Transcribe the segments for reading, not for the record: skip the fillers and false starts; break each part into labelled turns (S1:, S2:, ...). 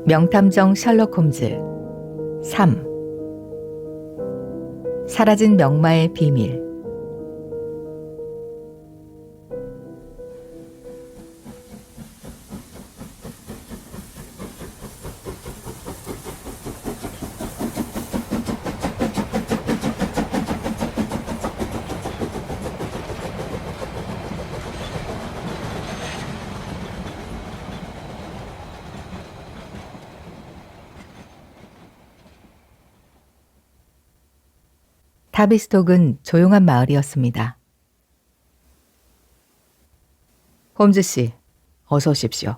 S1: 명탐정 셜록 홈즈 3. 사라진 명마의 비밀. 타비스톡은 조용한 마을이었습니다. 홈즈 씨, 어서 오십시오.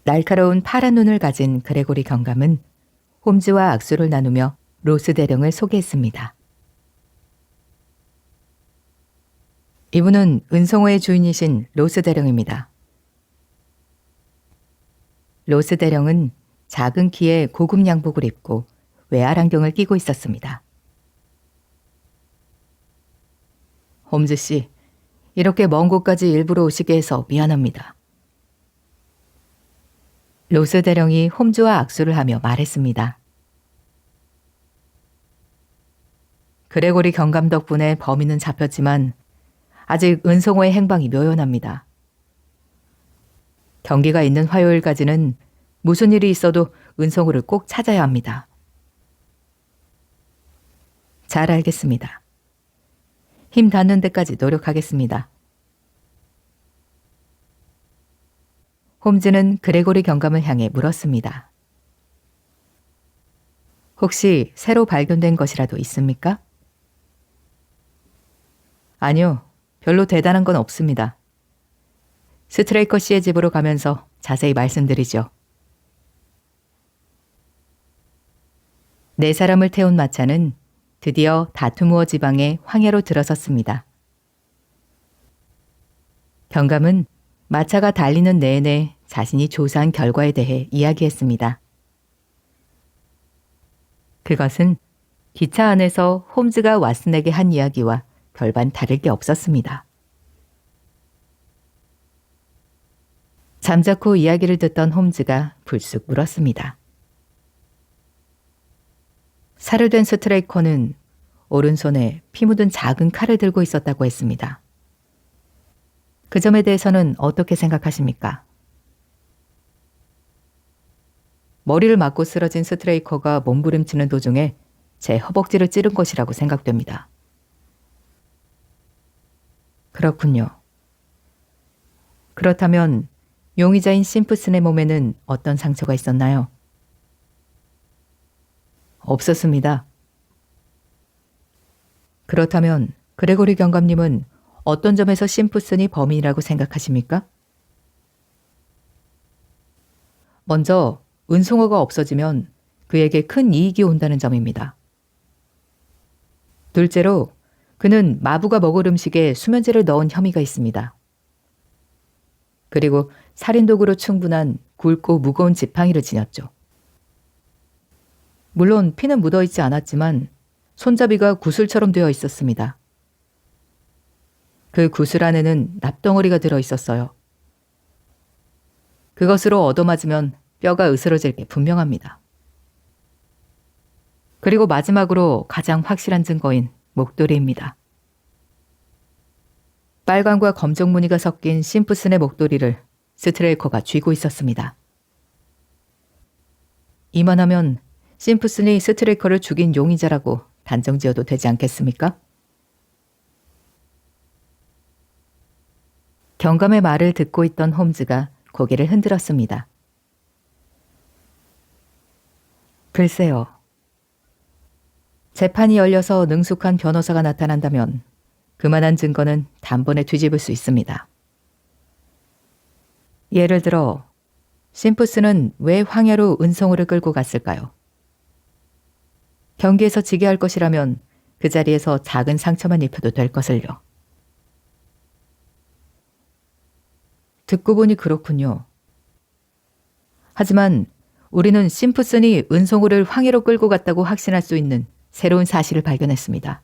S1: 날카로운 파란 눈을 가진 그레고리 경감은 홈즈와 악수를 나누며 로스 대령을 소개했습니다. 이분은 은성호의 주인이신 로스 대령입니다. 로스 대령은 작은 키에 고급 양복을 입고 외알 안경을 끼고 있었습니다. 홈즈 씨, 이렇게 먼 곳까지 일부러 오시게 해서 미안합니다. 로스 대령이 홈즈와 악수를 하며 말했습니다. 그레고리 경감 덕분에 범인은 잡혔지만 아직 은성호의 행방이 묘연합니다. 경기가 있는 화요일까지는 무슨 일이 있어도 은성호를 꼭 찾아야 합니다. 잘 알겠습니다. 힘 닿는 데까지 노력하겠습니다. 홈즈는 그레고리 경감을 향해 물었습니다. 혹시 새로 발견된 것이라도 있습니까? 아니요, 별로 대단한 건 없습니다. 스트레이커 씨의 집으로 가면서 자세히 말씀드리죠. 네 사람을 태운 마차는 드디어 다투무어 지방의 황야로 들어섰습니다. 경감은 마차가 달리는 내내 자신이 조사한 결과에 대해 이야기했습니다. 그것은 기차 안에서 홈즈가 왓슨에게 한 이야기와 별반 다를 게 없었습니다. 잠자코 이야기를 듣던 홈즈가 불쑥 물었습니다. 사료된 스트레이커는 오른손에 피 묻은 작은 칼을 들고 있었다고 했습니다. 그 점에 대해서는 어떻게 생각하십니까? 머리를 맞고 쓰러진 스트레이커가 몸부림치는 도중에 제 허벅지를 찌른 것이라고 생각됩니다. 그렇군요. 그렇다면 용의자인 심프슨의 몸에는 어떤 상처가 있었나요? 없었습니다. 그렇다면 그레고리 경감님은 어떤 점에서 심프슨이 범인이라고 생각하십니까? 먼저 은송호가 없어지면 그에게 큰 이익이 온다는 점입니다. 둘째로 그는 마부가 먹을 음식에 수면제를 넣은 혐의가 있습니다. 그리고 살인도구로 충분한 굵고 무거운 지팡이를 지녔죠. 물론 피는 묻어있지 않았지만 손잡이가 구슬처럼 되어 있었습니다. 그 구슬 안에는 납덩어리가 들어 있었어요. 그것으로 얻어맞으면 뼈가 으스러질 게 분명합니다. 그리고 마지막으로 가장 확실한 증거인 목도리입니다. 빨강과 검정 무늬가 섞인 심프슨의 목도리를 스트레이커가 쥐고 있었습니다. 이만하면 심프슨이 스트레이커를 죽인 용의자라고 단정지어도 되지 않겠습니까? 경감의 말을 듣고 있던 홈즈가 고개를 흔들었습니다. 글쎄요. 재판이 열려서 능숙한 변호사가 나타난다면 그만한 증거는 단번에 뒤집을 수 있습니다. 예를 들어 심프슨은 왜 황야로 은성호를 끌고 갔을까요? 경기에서 지게 할 것이라면 그 자리에서 작은 상처만 입혀도 될 것을요. 듣고 보니 그렇군요. 하지만 우리는 심프슨이 은성호를 황야로 끌고 갔다고 확신할 수 있는 새로운 사실을 발견했습니다.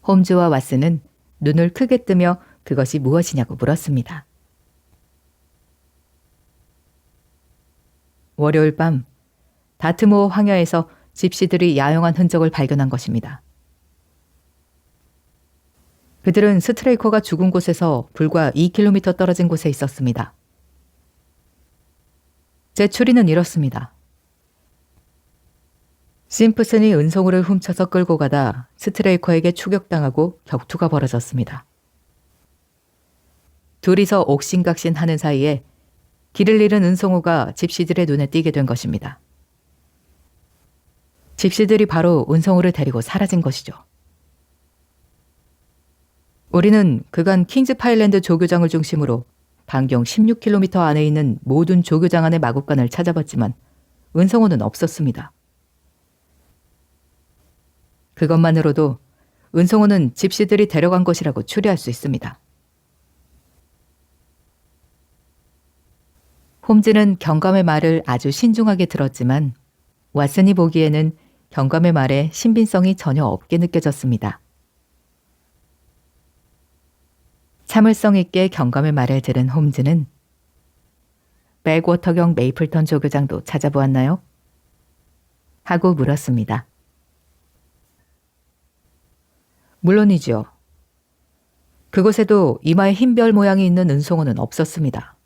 S1: 홈즈와 왓슨은 눈을 크게 뜨며 그것이 무엇이냐고 물었습니다. 월요일 밤 다트모어 황야에서 집시들이 야영한 흔적을 발견한 것입니다. 그들은 스트레이커가 죽은 곳에서 불과 2km 떨어진 곳에 있었습니다. 제 추리는 이렇습니다. 심프슨이 은송우를 훔쳐서 끌고 가다 스트레이커에게 추격당하고 격투가 벌어졌습니다. 둘이서 옥신각신 하는 사이에 길을 잃은 은송우가 집시들의 눈에 띄게 된 것입니다. 집시들이 바로 은송우를 데리고 사라진 것이죠. 우리는 그간 킹즈파일랜드 조교장을 중심으로 반경 16km 안에 있는 모든 조교장 안의 마구간을 찾아봤지만 은성우는 없었습니다. 그것만으로도 은성우는 집시들이 데려간 것이라고 추리할 수 있습니다. 홈즈는 경감의 말을 아주 신중하게 들었지만 왓슨이 보기에는 경감의 말에 신빙성이 전혀 없게 느껴졌습니다. 참을성 있게 경감의 말을 들은 홈즈는 백워터경 메이플턴 조교장도 찾아보았나요? 하고 물었습니다. 물론이죠. 그곳에도 이마에 흰별 모양이 있는 은송어는 없었습니다.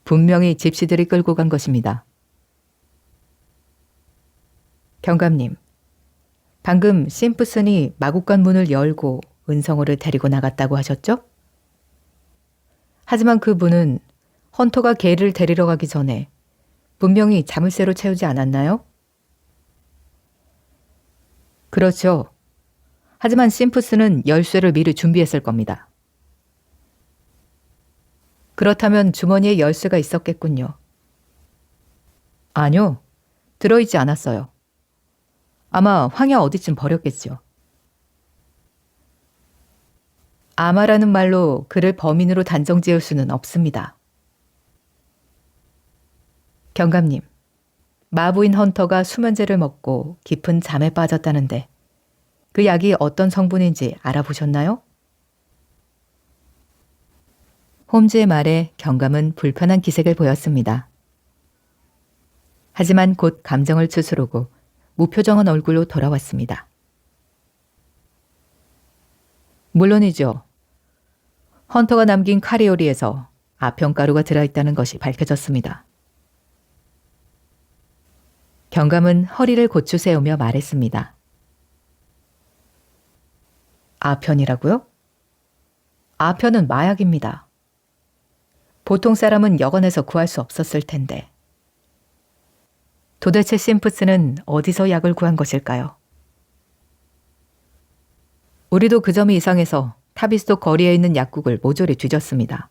S1: 분명히 집시들이 끌고 간 것입니다. 경감님, 방금 심프슨이 마구간 문을 열고 은성우를 데리고 나갔다고 하셨죠? 하지만 그 분은 헌터가 개를 데리러 가기 전에 분명히 자물쇠로 채우지 않았나요? 그렇죠. 하지만 심프슨은 열쇠를 미리 준비했을 겁니다. 그렇다면 주머니에 열쇠가 있었겠군요. 아니요. 들어있지 않았어요. 아마 황야 어디쯤 버렸겠죠. 아마라는 말로 그를 범인으로 단정 지을 수는 없습니다. 경감님, 마부인 헌터가 수면제를 먹고 깊은 잠에 빠졌다는데 그 약이 어떤 성분인지 알아보셨나요? 홈즈의 말에 경감은 불편한 기색을 보였습니다. 하지만 곧 감정을 추스르고 무표정한 얼굴로 돌아왔습니다. 물론이죠. 헌터가 남긴 카리오리에서 아평가루가 들어있다는 것이 밝혀졌습니다. 경감은 허리를 고추 세우며 말했습니다. 아편이라고요? 아편은 마약입니다. 보통 사람은 여건에서 구할 수 없었을 텐데. 도대체 심프스는 어디서 약을 구한 것일까요? 우리도 그 점이 이상해서 타비스톡 거리에 있는 약국을 모조리 뒤졌습니다.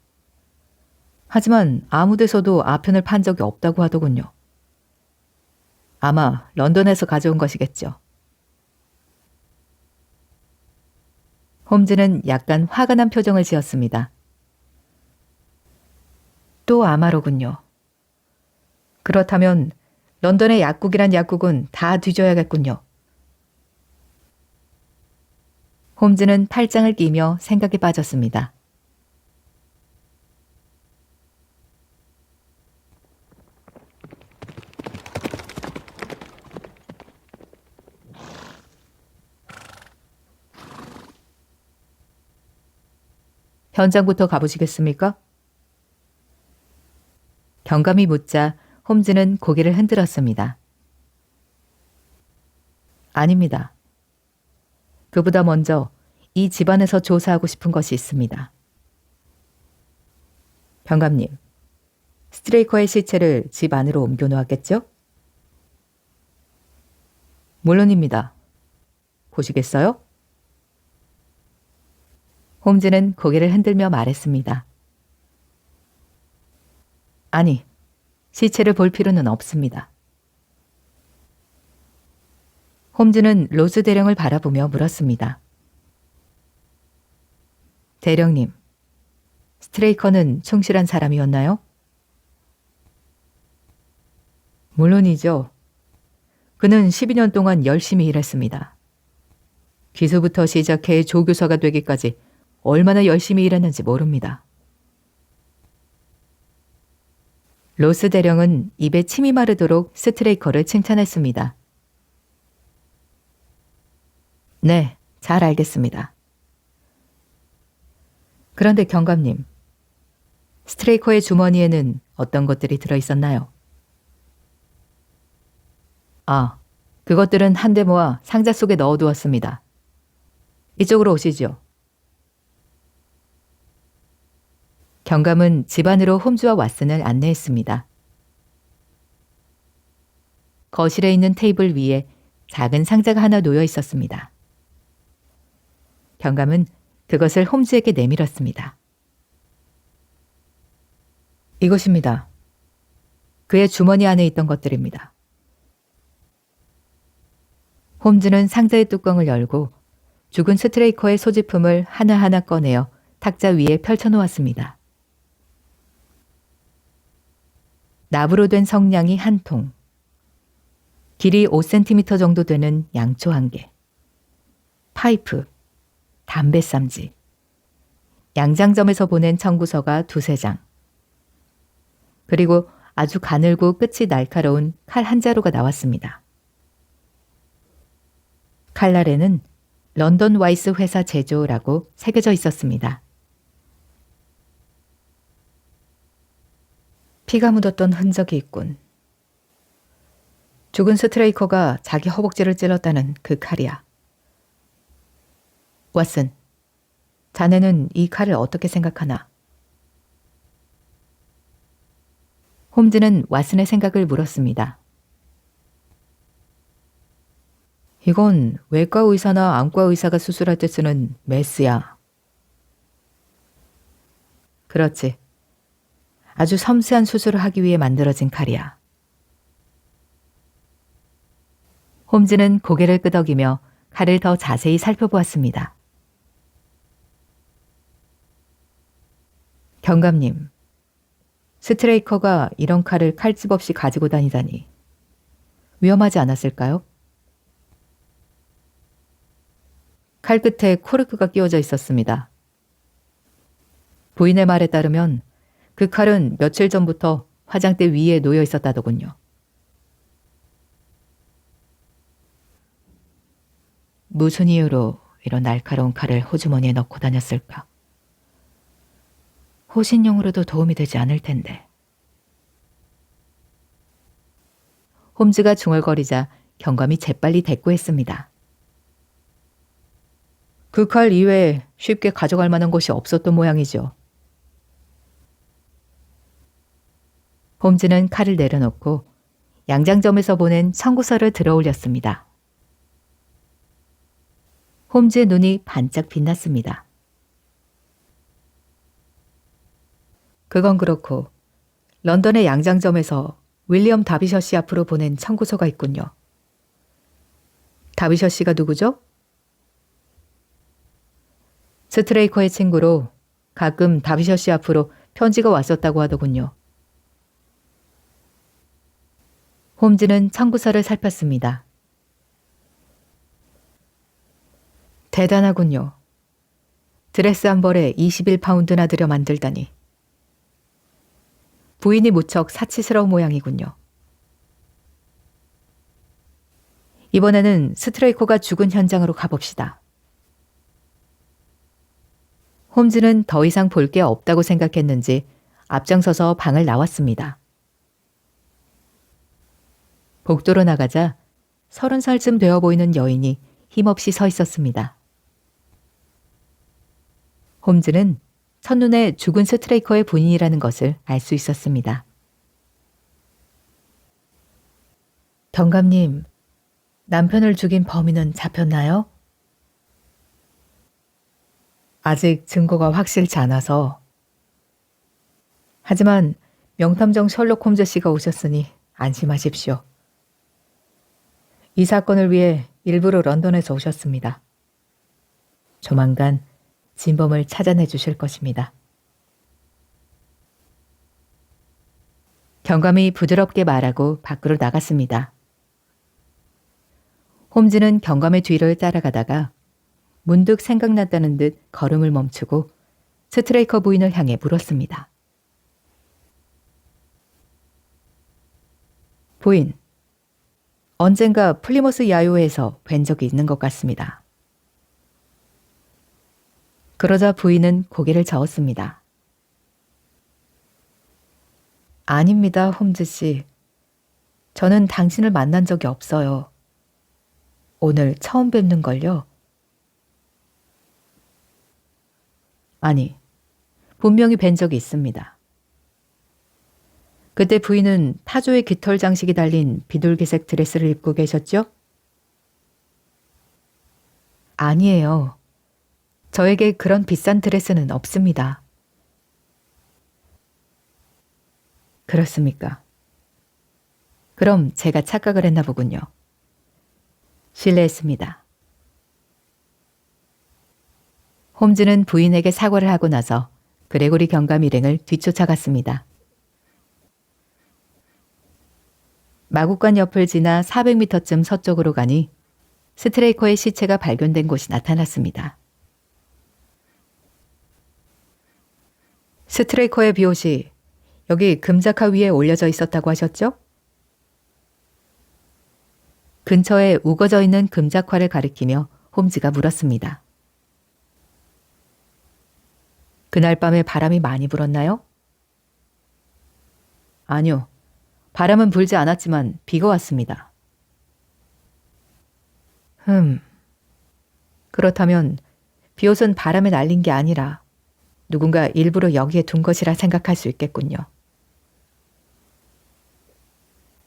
S1: 하지만 아무 데서도 아편을 판 적이 없다고 하더군요. 아마 런던에서 가져온 것이겠죠. 홈즈는 약간 화가 난 표정을 지었습니다. 또 아마로군요. 그렇다면 런던의 약국이란 약국은 다 뒤져야겠군요. 홈즈는 팔짱을 끼며 생각에 빠졌습니다. 현장부터 가보시겠습니까? 경감이 묻자 홈즈는 고개를 흔들었습니다. 아닙니다. 그보다 먼저 이 집안에서 조사하고 싶은 것이 있습니다. 경감님, 스트레이커의 시체를 집 안으로 옮겨 놓았겠죠? 물론입니다. 보시겠어요? 홈즈는 고개를 흔들며 말했습니다. 아니, 시체를 볼 필요는 없습니다. 홈즈는 로즈 대령을 바라보며 물었습니다. 대령님, 스트레이커는 충실한 사람이었나요? 물론이죠. 그는 12년 동안 열심히 일했습니다. 기수부터 시작해 조교사가 되기까지 얼마나 열심히 일했는지 모릅니다. 로스 대령은 입에 침이 마르도록 스트레이커를 칭찬했습니다. 네, 잘 알겠습니다. 그런데 경감님, 스트레이커의 주머니에는 어떤 것들이 들어있었나요? 아, 그것들은 한데 모아 상자 속에 넣어두었습니다. 이쪽으로 오시죠. 경감은 집 안으로 홈즈와 왓슨을 안내했습니다. 거실에 있는 테이블 위에 작은 상자가 하나 놓여 있었습니다. 경감은 그것을 홈즈에게 내밀었습니다. 이것입니다. 그의 주머니 안에 있던 것들입니다. 홈즈는 상자의 뚜껑을 열고 죽은 스트레이커의 소지품을 하나하나 꺼내어 탁자 위에 펼쳐놓았습니다. 나무로 된 성냥이 한 통, 길이 5cm 정도 되는 양초 1개, 파이프, 담뱃삼지, 양장점에서 보낸 청구서가 2-3장, 그리고 아주 가늘고 끝이 날카로운 칼 한 자루가 나왔습니다. 칼날에는 런던 와이스 회사 제조라고 새겨져 있었습니다. 피가 묻었던 흔적이 있군. 죽은 스트레이커가 자기 허벅지를 찔렀다는 그 칼이야. 왓슨, 자네는 이 칼을 어떻게 생각하나? 홈즈는 왓슨의 생각을 물었습니다. 이건 외과 의사나 안과 의사가 수술할 때 쓰는 메스야. 그렇지. 아주 섬세한 수술을 하기 위해 만들어진 칼이야. 홈즈는 고개를 끄덕이며 칼을 더 자세히 살펴보았습니다. 경감님, 스트레이커가 이런 칼을 칼집 없이 가지고 다니다니 위험하지 않았을까요? 칼 끝에 코르크가 끼워져 있었습니다. 부인의 말에 따르면 그 칼은 며칠 전부터 화장대 위에 놓여 있었다더군요. 무슨 이유로 이런 날카로운 칼을 호주머니에 넣고 다녔을까? 호신용으로도 도움이 되지 않을 텐데. 홈즈가 중얼거리자 경감이 재빨리 대꾸했습니다. 그 칼 이외에 쉽게 가져갈 만한 것이 없었던 모양이죠. 홈즈는 칼을 내려놓고 양장점에서 보낸 청구서를 들어올렸습니다. 홈즈의 눈이 반짝 빛났습니다. 그건 그렇고 런던의 양장점에서 윌리엄 다비셔 씨 앞으로 보낸 청구서가 있군요. 다비셔 씨가 누구죠? 스트레이커의 친구로 가끔 다비셔 씨 앞으로 편지가 왔었다고 하더군요. 홈즈는 청구서를 살폈습니다. 대단하군요. 드레스 한 벌에 21파운드나 들여 만들다니. 부인이 무척 사치스러운 모양이군요. 이번에는 스트레이커가 죽은 현장으로 가봅시다. 홈즈는 더 이상 볼 게 없다고 생각했는지 앞장서서 방을 나왔습니다. 복도로 나가자 30살쯤 되어 보이는 여인이 힘없이 서 있었습니다. 홈즈는 첫눈에 죽은 스트레이커의 본인이라는 것을 알 수 있었습니다. 경감님, 남편을 죽인 범인은 잡혔나요? 아직 증거가 확실치 않아서. 하지만 명탐정 셜록 홈즈 씨가 오셨으니 안심하십시오. 이 사건을 위해 일부러 런던에서 오셨습니다. 조만간 진범을 찾아내 주실 것입니다. 경감이 부드럽게 말하고 밖으로 나갔습니다. 홈즈는 경감의 뒤를 따라가다가 문득 생각났다는 듯 걸음을 멈추고 스트레이커 부인을 향해 물었습니다. 부인, 언젠가 플리머스 야요에서 뵌 적이 있는 것 같습니다. 그러자 부인은 고개를 저었습니다. 아닙니다, 홈즈 씨. 저는 당신을 만난 적이 없어요. 오늘 처음 뵙는걸요? 아니, 분명히 뵌 적이 있습니다. 그때 부인은 타조의 깃털 장식이 달린 비둘기색 드레스를 입고 계셨죠? 아니에요. 저에게 그런 비싼 드레스는 없습니다. 그렇습니까? 그럼 제가 착각을 했나 보군요. 실례했습니다. 홈즈는 부인에게 사과를 하고 나서 그레고리 경감 일행을 뒤쫓아갔습니다. 마구간 옆을 지나 400m쯤 서쪽으로 가니 스트레이커의 시체가 발견된 곳이 나타났습니다. 스트레이커의 비옷이 여기 금자카 위에 올려져 있었다고 하셨죠? 근처에 우거져 있는 금자화를 가리키며 홈즈가 물었습니다. 그날 밤에 바람이 많이 불었나요? 아니요. 바람은 불지 않았지만 비가 왔습니다. 그렇다면 비옷은 바람에 날린 게 아니라 누군가 일부러 여기에 둔 것이라 생각할 수 있겠군요.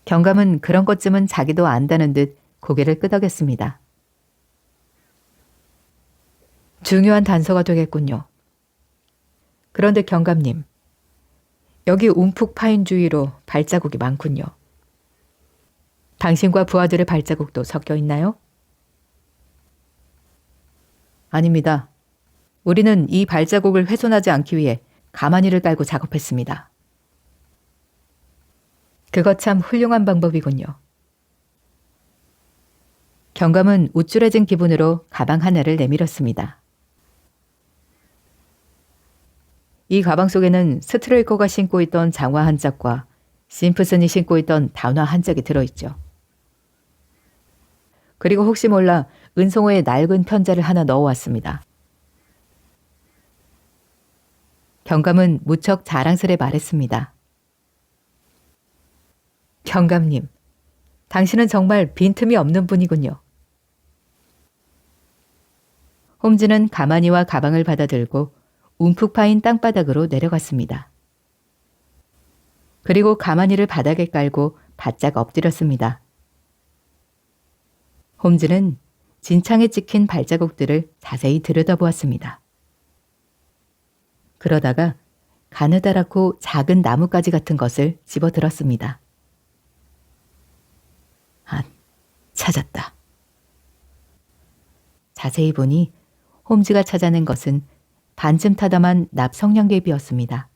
S1: 경감은 그런 것쯤은 자기도 안다는 듯 고개를 끄덕였습니다. 중요한 단서가 되겠군요. 그런데 경감님, 여기 움푹 파인 주위로 발자국이 많군요. 당신과 부하들의 발자국도 섞여 있나요? 아닙니다. 우리는 이 발자국을 훼손하지 않기 위해 가마니를 깔고 작업했습니다. 그거 참 훌륭한 방법이군요. 경감은 우쭐해진 기분으로 가방 하나를 내밀었습니다. 이 가방 속에는 스트레이커가 신고 있던 장화 한 짝과 심프슨이 신고 있던 단화 한 짝이 들어있죠. 그리고 혹시 몰라 은송호에 낡은 편자를 하나 넣어왔습니다. 경감은 무척 자랑스레 말했습니다. 경감님, 당신은 정말 빈틈이 없는 분이군요. 홈즈는 가마니와 가방을 받아들고 움푹 파인 땅바닥으로 내려갔습니다. 그리고 가마니를 바닥에 깔고 바짝 엎드렸습니다. 홈즈는 진창에 찍힌 발자국들을 자세히 들여다보았습니다. 그러다가 가느다랗고 작은 나뭇가지 같은 것을 집어들었습니다. 아, 찾았다. 자세히 보니 홈즈가 찾아낸 것은 반쯤 타담한 납성냥개비였습니다.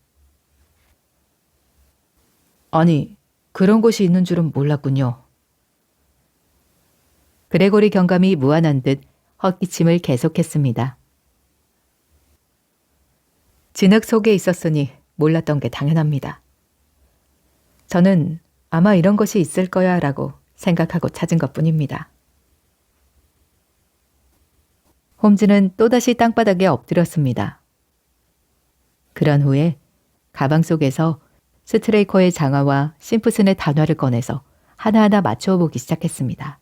S1: 아니, 그런 곳이 있는 줄은 몰랐군요. 그레고리 경감이 무안한 듯 헛기침을 계속했습니다. 진흙 속에 있었으니 몰랐던 게 당연합니다. 저는 아마 이런 것이 있을 거야 라고 생각하고 찾은 것뿐입니다. 홈즈는 또다시 땅바닥에 엎드렸습니다. 그런 후에 가방 속에서 스트레이커의 장화와 심프슨의 단화를 꺼내서 하나하나 맞추어 보기 시작했습니다.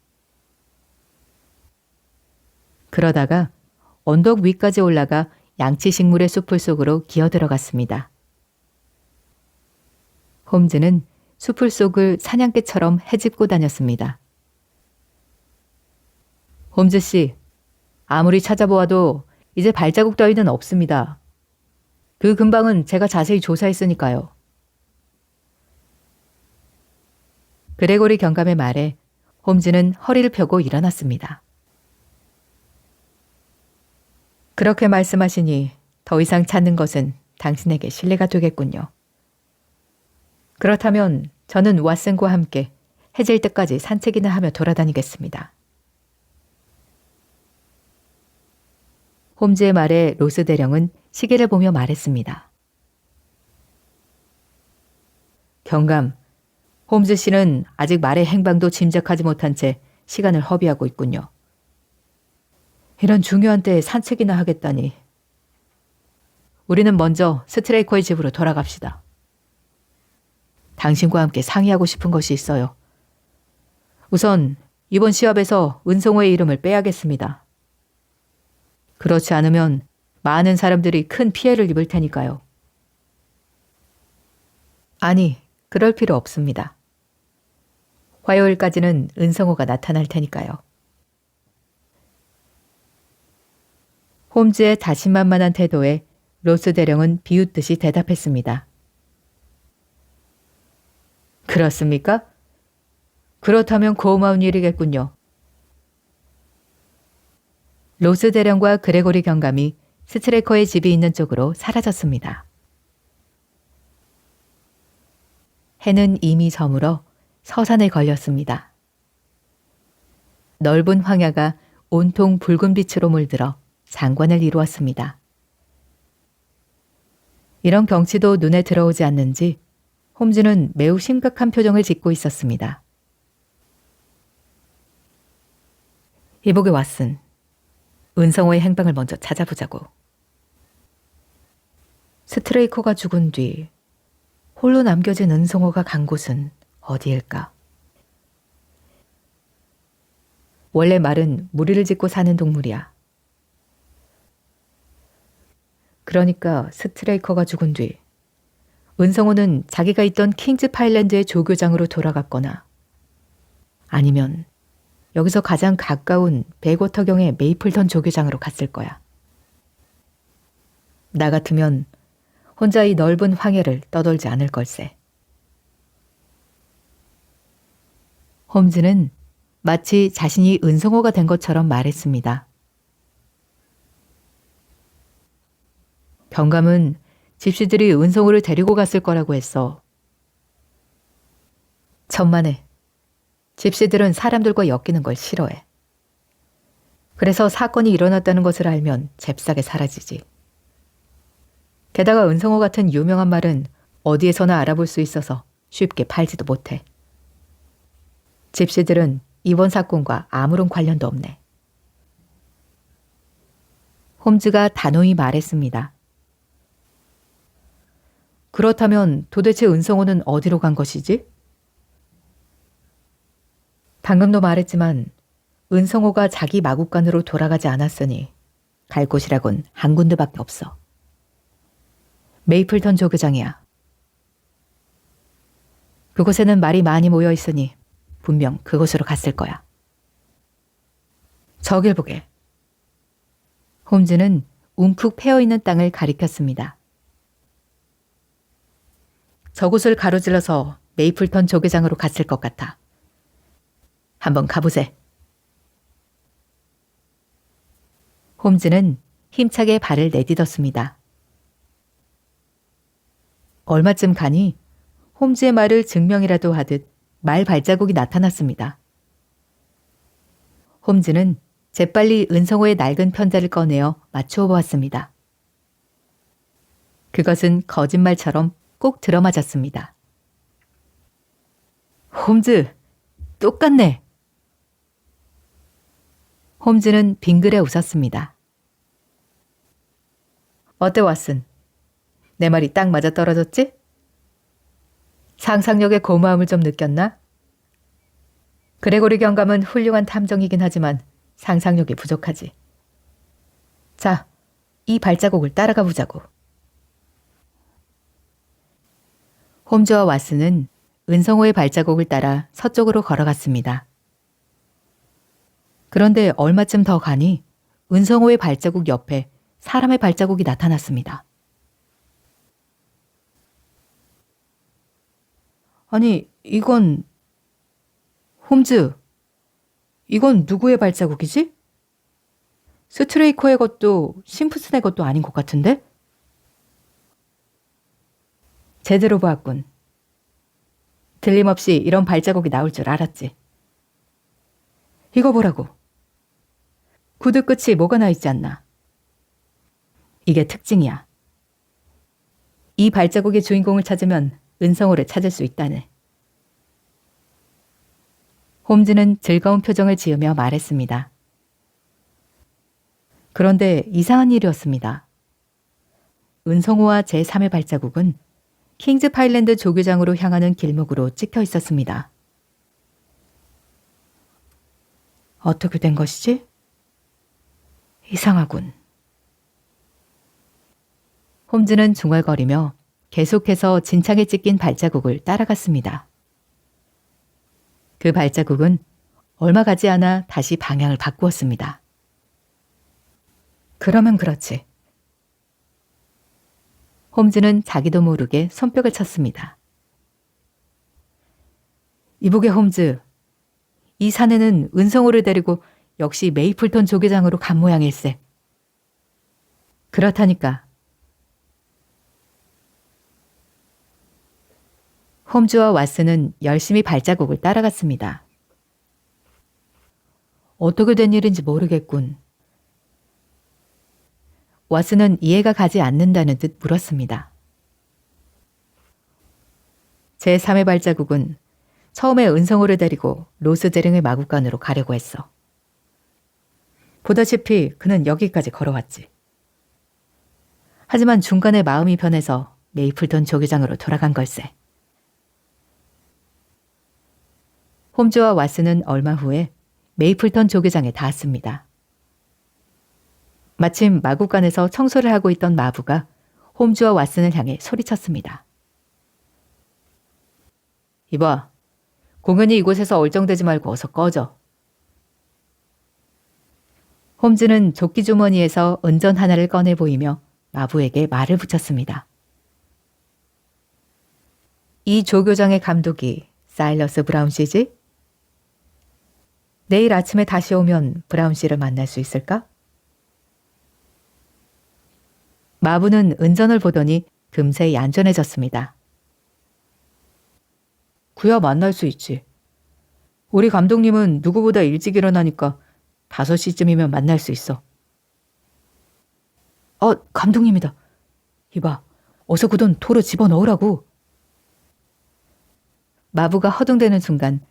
S1: 그러다가 언덕 위까지 올라가 양치식물의 숲을 속으로 기어들어갔습니다. 홈즈는 숲을 속을 사냥개처럼 헤집고 다녔습니다. 홈즈 씨, 아무리 찾아보아도 이제 발자국 따위는 없습니다. 그 근방은 제가 자세히 조사했으니까요. 그레고리 경감의 말에 홈즈는 허리를 펴고 일어났습니다. 그렇게 말씀하시니 더 이상 찾는 것은 당신에게 신뢰가 되겠군요. 그렇다면 저는 왓슨과 함께 해질 때까지 산책이나 하며 돌아다니겠습니다. 홈즈의 말에 로스 대령은 시계를 보며 말했습니다. 경감, 홈즈 씨는 아직 말의 행방도 짐작하지 못한 채 시간을 허비하고 있군요. 이런 중요한 때에 산책이나 하겠다니. 우리는 먼저 스트레이커의 집으로 돌아갑시다. 당신과 함께 상의하고 싶은 것이 있어요. 우선 이번 시합에서 은성호의 이름을 빼야겠습니다. 그렇지 않으면 많은 사람들이 큰 피해를 입을 테니까요. 아니, 그럴 필요 없습니다. 화요일까지는 은성호가 나타날 테니까요. 홈즈의 자신만만한 태도에 로스 대령은 비웃듯이 대답했습니다. 그렇습니까? 그렇다면 고마운 일이겠군요. 로스 대령과 그레고리 경감이 스트레이커의 집이 있는 쪽으로 사라졌습니다. 해는 이미 저물어 서산에 걸렸습니다. 넓은 황야가 온통 붉은 빛으로 물들어 장관을 이루었습니다. 이런 경치도 눈에 들어오지 않는지 홈즈는 매우 심각한 표정을 짓고 있었습니다. 이보게 왓슨, 은성호의 행방을 먼저 찾아보자고. 스트레이커가 죽은 뒤 홀로 남겨진 은성호가 간 곳은 어디일까? 원래 말은 무리를 짓고 사는 동물이야. 그러니까 스트레이커가 죽은 뒤 은성호는 자기가 있던 킹즈 파일랜드의 조교장으로 돌아갔거나 아니면 여기서 가장 가까운 백워터경의 메이플턴 조교장으로 갔을 거야. 나 같으면 혼자 이 넓은 황해를 떠돌지 않을 걸세. 홈즈는 마치 자신이 은성호가 된 것처럼 말했습니다. 경감은 집시들이 은성호를 데리고 갔을 거라고 했어. 천만에. 집시들은 사람들과 엮이는 걸 싫어해. 그래서 사건이 일어났다는 것을 알면 잽싸게 사라지지. 게다가 은성호 같은 유명한 말은 어디에서나 알아볼 수 있어서 쉽게 팔지도 못해. 집시들은 이번 사건과 아무런 관련도 없네. 홈즈가 단호히 말했습니다. 그렇다면 도대체 은성호는 어디로 간 것이지? 방금도 말했지만 은성호가 자기 마국간으로 돌아가지 않았으니 갈 곳이라곤 한 군데밖에 없어. 메이플턴 조교장이야. 그곳에는 말이 많이 모여 있으니 분명 그곳으로 갔을 거야. 저길 보게. 홈즈는 움푹 패어있는 땅을 가리켰습니다. 저곳을 가로질러서 메이플턴 조교장으로 갔을 것 같아. 한번 가보세. 홈즈는 힘차게 발을 내딛었습니다. 얼마쯤 가니 홈즈의 말을 증명이라도 하듯 말 발자국이 나타났습니다. 홈즈는 재빨리 은성호의 낡은 편자를 꺼내어 맞추어 보았습니다. 그것은 거짓말처럼 꼭 들어맞았습니다. 홈즈, 똑같네. 홈즈는 빙그레 웃었습니다. 어때 왓슨? 내 말이 딱 맞아떨어졌지? 상상력의 고마움을 좀 느꼈나? 그레고리 경감은 훌륭한 탐정이긴 하지만 상상력이 부족하지. 자, 이 발자국을 따라가 보자고. 홈즈와 왓슨은 은성호의 발자국을 따라 서쪽으로 걸어갔습니다. 그런데 얼마쯤 더 가니 은성호의 발자국 옆에 사람의 발자국이 나타났습니다. 아니, 이건... 홈즈, 이건 누구의 발자국이지? 스트레이커의 것도 심프슨의 것도 아닌 것 같은데? 제대로 보았군. 틀림없이 이런 발자국이 나올 줄 알았지. 이거 보라고. 구두 끝이 뭐가 나 있지 않나? 이게 특징이야. 이 발자국의 주인공을 찾으면 은성호를 찾을 수 있다네. 홈즈는 즐거운 표정을 지으며 말했습니다. 그런데 이상한 일이었습니다. 은성호와 제3의 발자국은 킹즈 파일랜드 조교장으로 향하는 길목으로 찍혀 있었습니다. 어떻게 된 것이지? 이상하군. 홈즈는 중얼거리며 계속해서 진창에 찍힌 발자국을 따라갔습니다. 그 발자국은 얼마 가지 않아 다시 방향을 바꾸었습니다. 그러면 그렇지. 홈즈는 자기도 모르게 손뼉을 쳤습니다. 이보게 홈즈, 이 사내는 은성호를 데리고 역시 메이플턴 조교장으로 간 모양일세. 그렇다니까. 홈즈와 왓슨은 열심히 발자국을 따라갔습니다. 어떻게 된 일인지 모르겠군. 왓슨은 이해가 가지 않는다는 듯 물었습니다. 제3의 발자국은 처음에 은성호를 데리고 로스제링의 마구간으로 가려고 했어. 보다시피 그는 여기까지 걸어왔지. 하지만 중간에 마음이 변해서 메이플턴 조교장으로 돌아간 걸세. 홈즈와 왓슨은 얼마 후에 메이플턴 조교장에 닿았습니다. 마침 마구간에서 청소를 하고 있던 마부가 홈즈와 왓슨을 향해 소리쳤습니다. 이봐, 공연히 이곳에서 얼쩡대지 말고 어서 꺼져. 홈즈는 조끼 주머니에서 은전 하나를 꺼내 보이며 마부에게 말을 붙였습니다. 이 조교장의 감독이 사일러스 브라운 씨지? 내일 아침에 다시 오면 브라운 씨를 만날 수 있을까? 마부는 은전을 보더니 금세 얌전해졌습니다. 그야 만날 수 있지. 우리 감독님은 누구보다 일찍 일어나니까 5시쯤이면 만날 수 있어. 감독님이다. 이봐, 어서 그 돈 토로 집어넣으라고. 마부가 허둥대는 순간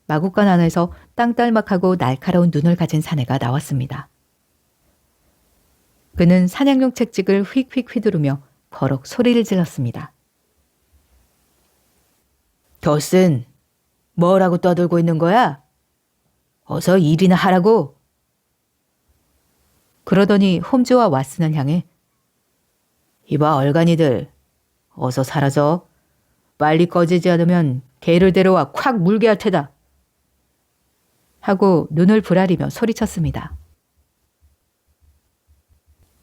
S1: 마구간 안에서 땅딸막하고 날카로운 눈을 가진 사내가 나왔습니다. 그는 사냥용 책찍을 휙휙 휘두르며 버럭 소리를 질렀습니다. 더슨, 뭐라고 떠들고 있는 거야? 어서 일이나 하라고. 그러더니 홈즈와 왓슨을 향해 이봐 얼간이들, 어서 사라져. 빨리 꺼지지 않으면 개를 데려와 콱 물게 할 테다. 하고 눈을 부라리며 소리쳤습니다.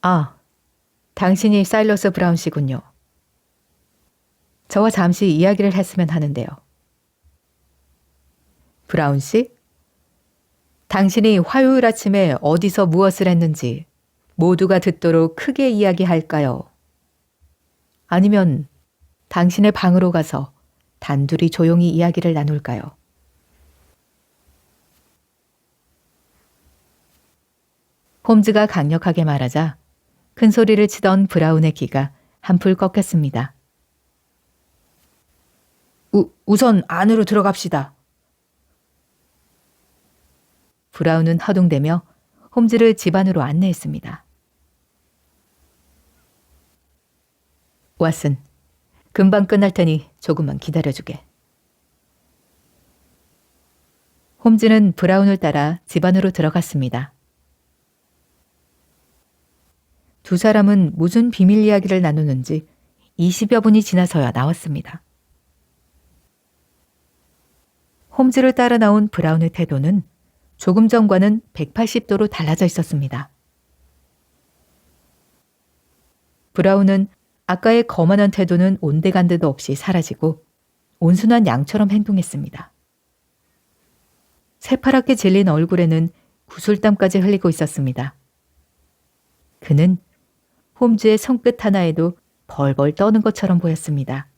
S1: 아, 당신이 사일러스 브라운 씨군요. 저와 잠시 이야기를 했으면 하는데요. 브라운 씨? 당신이 화요일 아침에 어디서 무엇을 했는지 모두가 듣도록 크게 이야기할까요? 아니면 당신의 방으로 가서 단둘이 조용히 이야기를 나눌까요? 홈즈가 강력하게 말하자 큰 소리를 치던 브라운의 귀가 한풀 꺾였습니다. 우선 안으로 들어갑시다. 브라운은 허둥대며 홈즈를 집 안으로 안내했습니다. 왓슨, 금방 끝날 테니 조금만 기다려주게. 홈즈는 브라운을 따라 집 안으로 들어갔습니다. 두 사람은 무슨 비밀 이야기를 나누는지 20여 분이 지나서야 나왔습니다. 홈즈를 따라 나온 브라운의 태도는 조금 전과는 180도로 달라져 있었습니다. 브라운은 아까의 거만한 태도는 온데간데도 없이 사라지고 온순한 양처럼 행동했습니다. 새파랗게 질린 얼굴에는 구슬땀까지 흘리고 있었습니다. 그는 홈즈의 손끝 하나에도 벌벌 떠는 것처럼 보였습니다.